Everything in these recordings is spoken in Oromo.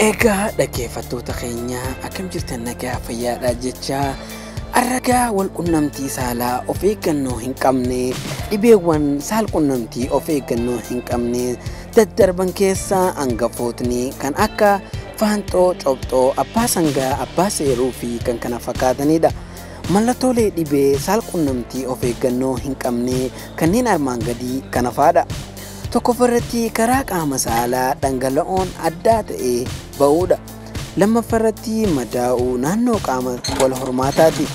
Egaa dhaggeeffattoota keenya akkam jirtan nagaa fayyaadhaa jecha arragaa wal qunnamtii saalaa of eeggannoo hin qabne dhibeewwan saal qunnamtii of eeggannoo hin qabne daddarban keessaa hangafootni kan akka faanxoo, cobxoo, abbaa sangaa, abbaa seeruu fi kan kana fakkaatanidha. Mallattoolee dhibee saal qunnamtii of eeggannoo hin qabne kanneen armaan gadii kana faadha. Tokkoffarratti karaa qaama saalaa dhangala'oon addaa ta'ee ba'uudha. Lammaffarratti madaa'uu naannoo qaama wal hormaataati.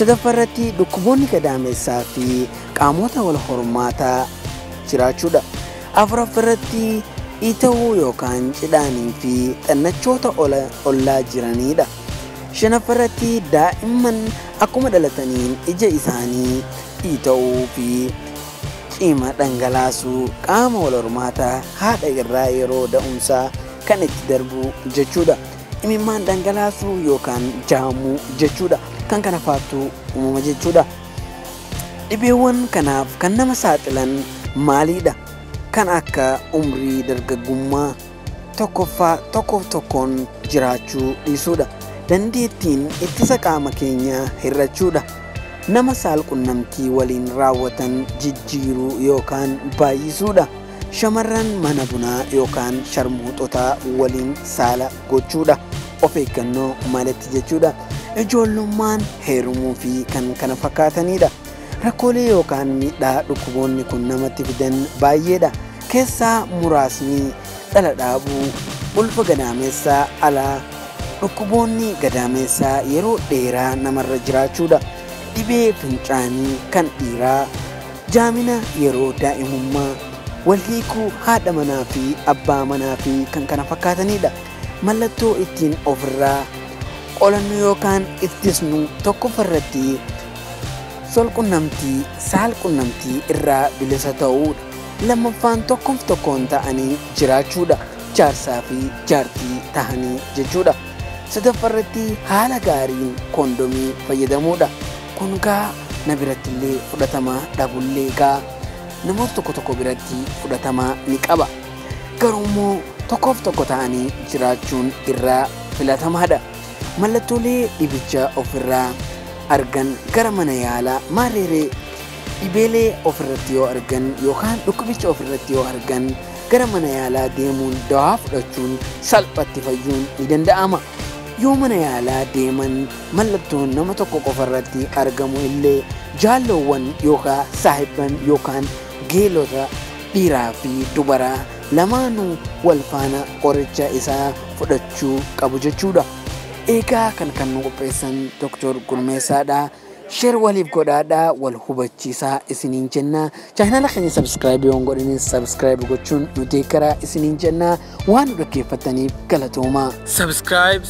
Sadaffarratti dhukkuboonni gadaamessaa fi qaamota wal hormaataa jiraachuudha. Afuraffarratti dhiita'uu yookaan cidhaanii fi xannachoota ollaa jiranidha. Shanaffarratti daa'imman akkuma dhalataniin ija isaanii dhiita'uu fi cima dhangalaasuu qaama wal hormaataa haadha irraa yeroo da'umsaa kan itti darbu jechuudha. Imimmaan dhangalaasuu yookaan jaamuu jechuudha. Kan kana faatu uumama jechuudha. Dhibeewwan kanaaf kan nama saaxilan maalidha? Kan akka umrii dargaggummaa tokkoon jiraachuu dhiisuudha. Dandeettiin ittisa qaama keenyaa hir'achuudha. Nama saal qunnamtii waliin raawwatan jijjiiruu yookaan baay'isuudha. Shamarran mana bunaa yookaan sharmuuxotaa waliin saala gochuudha. Of eeggannoo malatti jechuudha. Ijoollummaan heerumuu fi kan kana fakkaatanidha. Rakkoolee yookaan miidhaa dhukkuboonni kun namatti fidan baay'eedha. Keessaa muraasni dhala dhaabuu, ulfa gadaamessaa alaa, dhukkuboonni gadaamessaa yeroo dheeraa namarra jiraachuudha. Dhibee fincaanii kan dhiiraa, jaamina yeroo daa'imummaa, wal hiikuu haadha manaa fi abbaa manaa fi kan kana fakkaatanidha. Mallattoo ittiin ofirraa qolannu yookaan ittisnu tokkoffarratti sol qunnamtii saal qunnamtii irraa bilisa ta'uudha. Lammaffaan tokkoon ta'anii jiraachuudha. Jaarsaa fi jaartii ta'anii jechuudha. Sadaffarratti haala gaariin kondomii fayyadamuudha. Kun gaa na biratti illee fudhatamaa dhabullee gaa namoota tokko biratti fudhatamaa ni qaba. Garuu immoo tokko ta'anii jiraachuun irraa filatamaadha. Mallattoolee dhibicha ofirraa argan gara mana yaalaa maareeree dhibeelee ofirratti yoo argan yookaan dhukkubicha ofirratti yoo argan gara mana yaalaa deemuun dawaa fudhachuun salphatti fayyuun ni danda'ama. Yoo mana yaalaa deeman mallattoon nama tokko qofarratti argamu illee jaalloowwan yookaan saahibban yookaan geelota dhiiraa fi dubaraa lamaanuu wal faana qoricha isaa fudhachuu qabu jechuudha. Egaa kan nu qopheessan Dr. Gurmeessaadha. Share waliif godhaadhaa wal hubachiisaa isiniin jenna. Chaanala keenya subscribe yoon godhanis subscribe gochuun nu deeggaraa isiniin jenna. Waan nu dhaggeeffataniif galatoomaa. Subscribe.